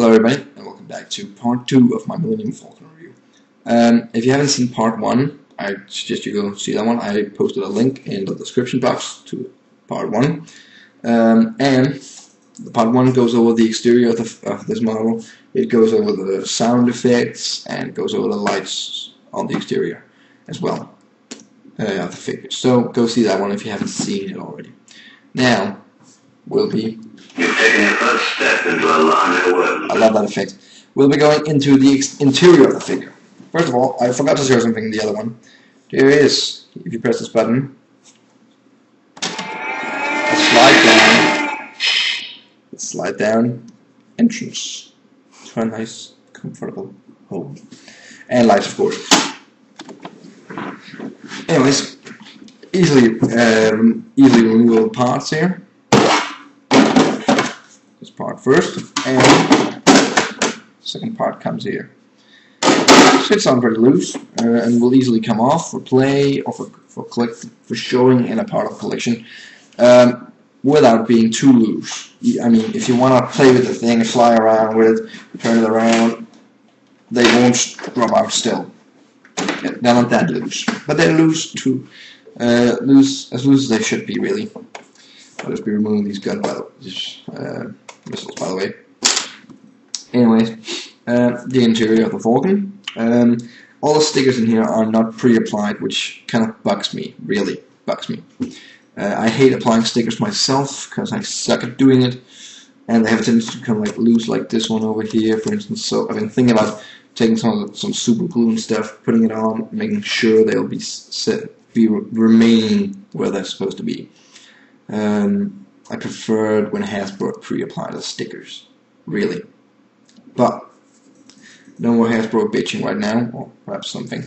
Hello everybody, and welcome back to part 2 of my Millennium Falcon review. If you haven't seen part 1, I suggest you go see that one. I posted a link in the description box to part 1. And the part 1 goes over the exterior of this model. It goes over the sound effects and goes over the lights on the exterior as well of the figures. So go see that one if you haven't seen it already. Now we'll be... You've taken your first step into a larger world. I love that effect. We'll be going into the interior of the figure. First of all, I forgot to show something in the other one. There is, if you press this button, a slide down entrance to a nice, comfortable home. And lights, of course. Anyways, easily removable parts here. This part first, and the second part comes here. Sits on pretty loose, and will easily come off for play or for showing in a part of collection, without being too loose. I mean, if you want to play with the thing, fly around with it, turn it around, they won't drop out still. They're not that loose, but they're loose too, as loose as they should be, really. I'll just be removing these missiles, by the way. Anyways, the interior of the Falcon. All the stickers in here are not pre-applied, which kind of bugs me, really bugs me. I hate applying stickers myself because I suck at doing it, and they have a tendency to come like loose, like this one over here, for instance. So I've been thinking about taking some super glue and stuff, putting it on, making sure they'll be remaining where they're supposed to be. I preferred when Hasbro pre-applied the stickers, really. But no more Hasbro bitching right now, or perhaps something.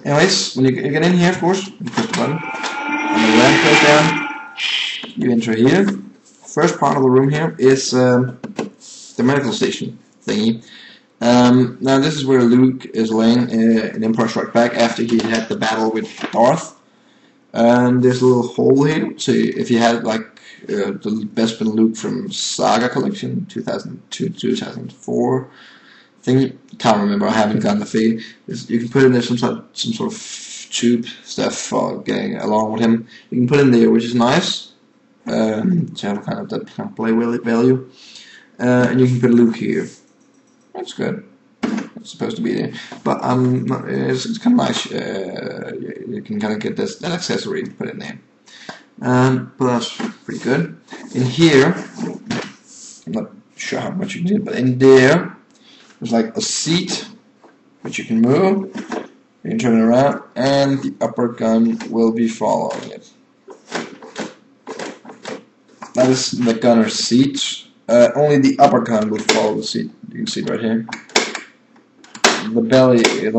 Anyways, when you get in here, of course, you press the button, and the ramp goes down. You enter here. First part of the room here is the medical station thingy. Now this is where Luke is laying in Empire Strikes Back after he had the battle with Darth. And there's a little hole here, so if you had like the Bespin Luke from Saga Collection 2002-2004 thing, can't remember, I haven't gotten the figure. You can put in there some sort of tube stuff for getting along with him. You can put in there, which is nice to have kind of that kind of play value. And you can put Luke here. That's good. It's supposed to be there, but it's kind of nice. You can kind of get that accessory and put it in there. But that's pretty good. In here, I'm not sure how much you can do, but in there, there's like a seat which you can move. You can turn it around, and the upper gun will be following it. That is the gunner's seat. Only the upper gun will follow the seat. You can see it right here. The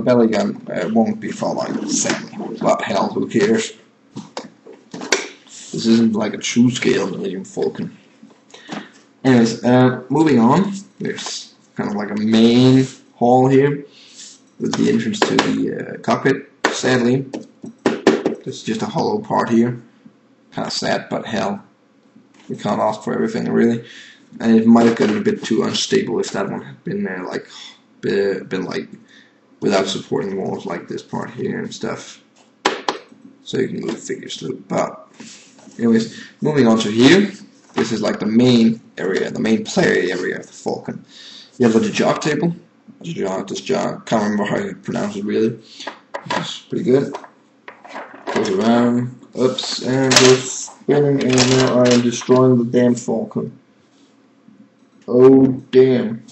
belly gun won't be following, sadly. But hell, who cares? This isn't like a true scale Millennium Falcon. Anyways, moving on. There's kind of like a main hall here with the entrance to the cockpit. Sadly, there's just a hollow part here. Kind of sad, but hell, we can't ask for everything really. And it might have gotten a bit too unstable if that one had been been like without supporting walls like this part here and stuff, so you can move figures through. But anyways, moving on to here, this is like the main area, the main play area of the Falcon. You have the jog table. This jog, can't remember how you pronounce it really. It's pretty good. Goes around, oops, and goes spinning, and now I am destroying the damn Falcon. Oh damn.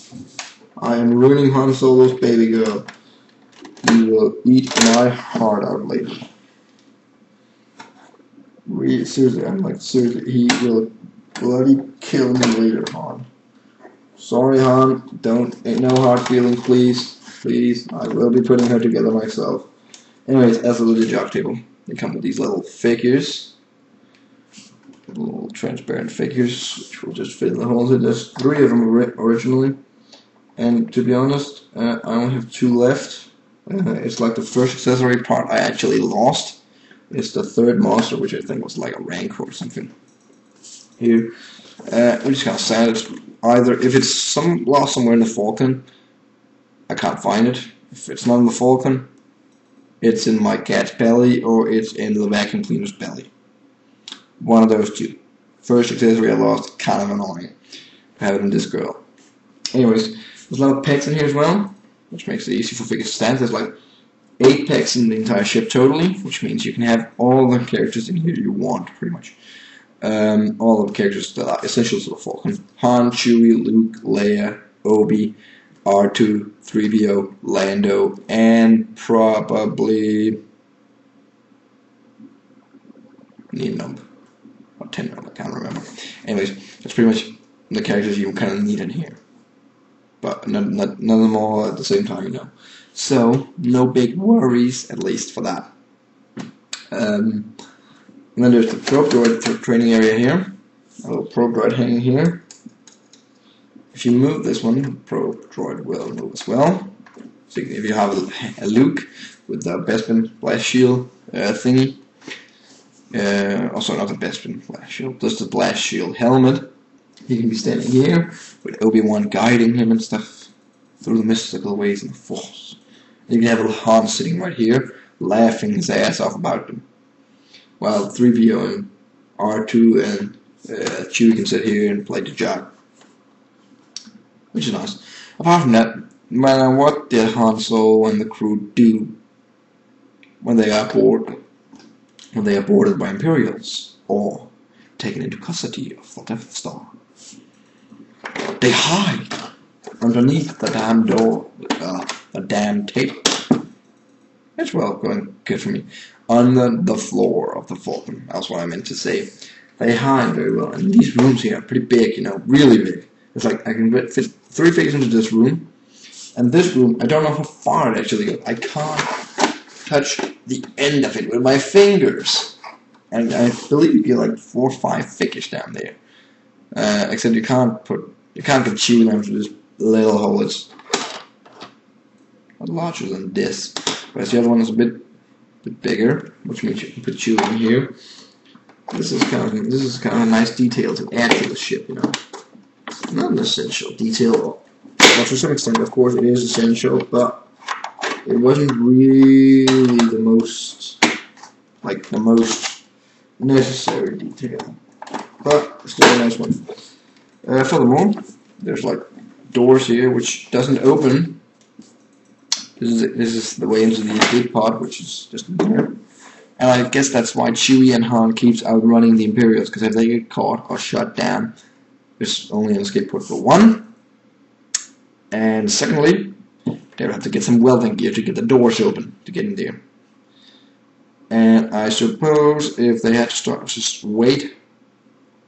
I am ruining Han Solo's baby girl. You will eat my heart out later. Really, seriously, I'm like, seriously, he will bloody kill me later, Han. Sorry, Han, ain't no hard feelings, please. Please, I will be putting her together myself. Anyways, as for the jog table, they come with these little figures. Little transparent figures, which will just fit in the holes. There's 3 of them originally. And to be honest, I only have 2 left. It's like the first accessory part I actually lost. It's the 3rd monster, which I think was like a Rancor or something. Here, Which is kind of sad. It's either if it's lost somewhere in the Falcon, I can't find it. If it's not in the Falcon, it's in my cat's belly or it's in the vacuum cleaner's belly. One of those two. First accessory I lost, kind of annoying. Having this girl. Anyways, there's a lot of packs in here as well, which makes it easy for figures to stand. There's like 8 packs in the entire ship totally, which means you can have all the characters in here you want, pretty much. All the characters that are essential to the Falcon. Han, Chewie, Luke, Leia, Obi, R2, 3PO, Lando, and probably need a number. Or 10 number, I can't remember. Anyways, that's pretty much the characters you kind of need in here. But none of them all at the same time, you know. So, no big worries, at least for that. And then there's the probe droid training area here. A little probe droid hanging here. If you move this one, the probe droid will move as well. So if you have a Luke with the Bespin blast shield thingy. Also not the Bespin blast shield, just the blast shield helmet. He can be standing here with Obi-Wan guiding him and stuff through the mystical ways and the Force. And you can have a little Han sitting right here, laughing his ass off about them. While 3PO and R2 and Chewie can sit here and play the jock. Which is nice. Apart from that, what did Han Solo and the crew do when they are boarded? When they are boarded by Imperials or taken into custody of the Death Star? They hide underneath the damn door, the damn tape. That's well going good for me. Under the floor of the Falcon. That's what I meant to say. They hide very well, and these rooms here are pretty big, you know, really big. It's like I can fit 3 figures into this room, and this room, I don't know how far it actually goes. I can't touch the end of it with my fingers, and I believe you get like 4 or 5 figures down there. Except you can't get Chewie down through this little hole. It's larger than this, whereas the other one is a bit bigger, which means you can put Chewie in here. This is kind of a nice detail to add to the ship, you know. Not an essential detail. Well, to some extent, of course, it is essential, but it wasn't really the most necessary detail. But still a nice one. Furthermore, there's like doors here which doesn't open. This is the way into the escape pod, which is just in here. And I guess that's why Chewie and Han keeps outrunning the Imperials, because if they get caught or shot down, there's only an escape port for one. And secondly, they would have to get some welding gear to get the doors open to get in there. And I suppose if they had to just wait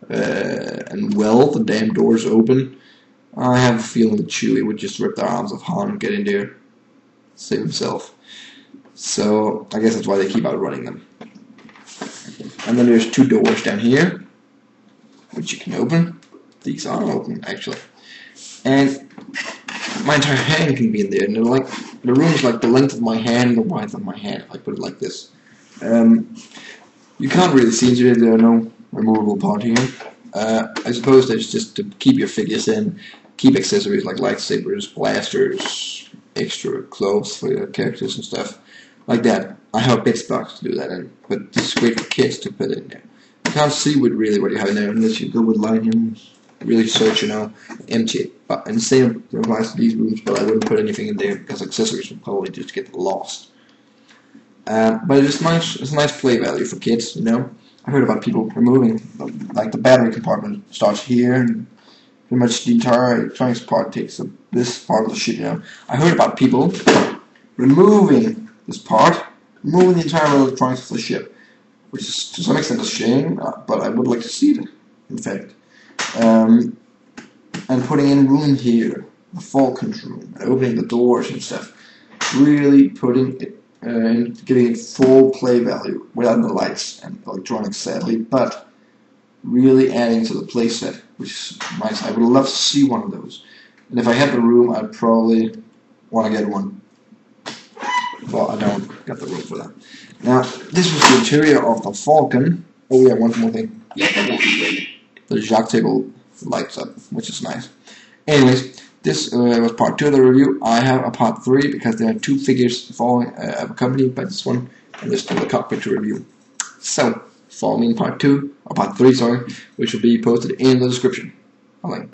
and weld the damn doors open, I have a feeling that Chewie would just rip the arms of Han and get in there, save himself. So I guess that's why they keep outrunning them. And then there's 2 doors down here, which you can open. These are open, actually. And my entire hand can be in there. And the room is like the length of my hand, the width of my hand, if I put it like this. You can't really see into it. There are no removable part here. I suppose that's just to keep your figures in, keep accessories like lightsabers, blasters, extra clothes for your characters and stuff like that. I have a bits box to do that in, but this is great for kids to put in there. You can't see what you have in there unless you go with light and really search, you know, empty it. And the same applies to these rooms, but I wouldn't put anything in there because accessories would probably just get lost. But it's nice. It's a nice play value for kids, you know. I heard about people removing, like the battery compartment starts here, and pretty much the entire electronics part takes this part of the ship, you know. I heard about people removing this part, removing the entire electronics of the ship, which is to some extent a shame, but I would like to see it, in fact. And putting in room here, the Falcon's room, and opening the doors and stuff, really putting it and giving it full play value without the lights and electronics, sadly, but really adding to the play set, which is nice. I would love to see one of those. And if I had the room, I'd probably want to get one. But I don't got the room for that. Now, this was the interior of the Falcon. Oh yeah, one more thing. The Jacques table lights up, which is nice. Anyways, this was part 2 of the review. I have a part 3 because there are 2 figures following accompanied by this one, and there's still a cockpit to review. So, follow me in part 2, or part 3, sorry, which will be posted in the description. Bye.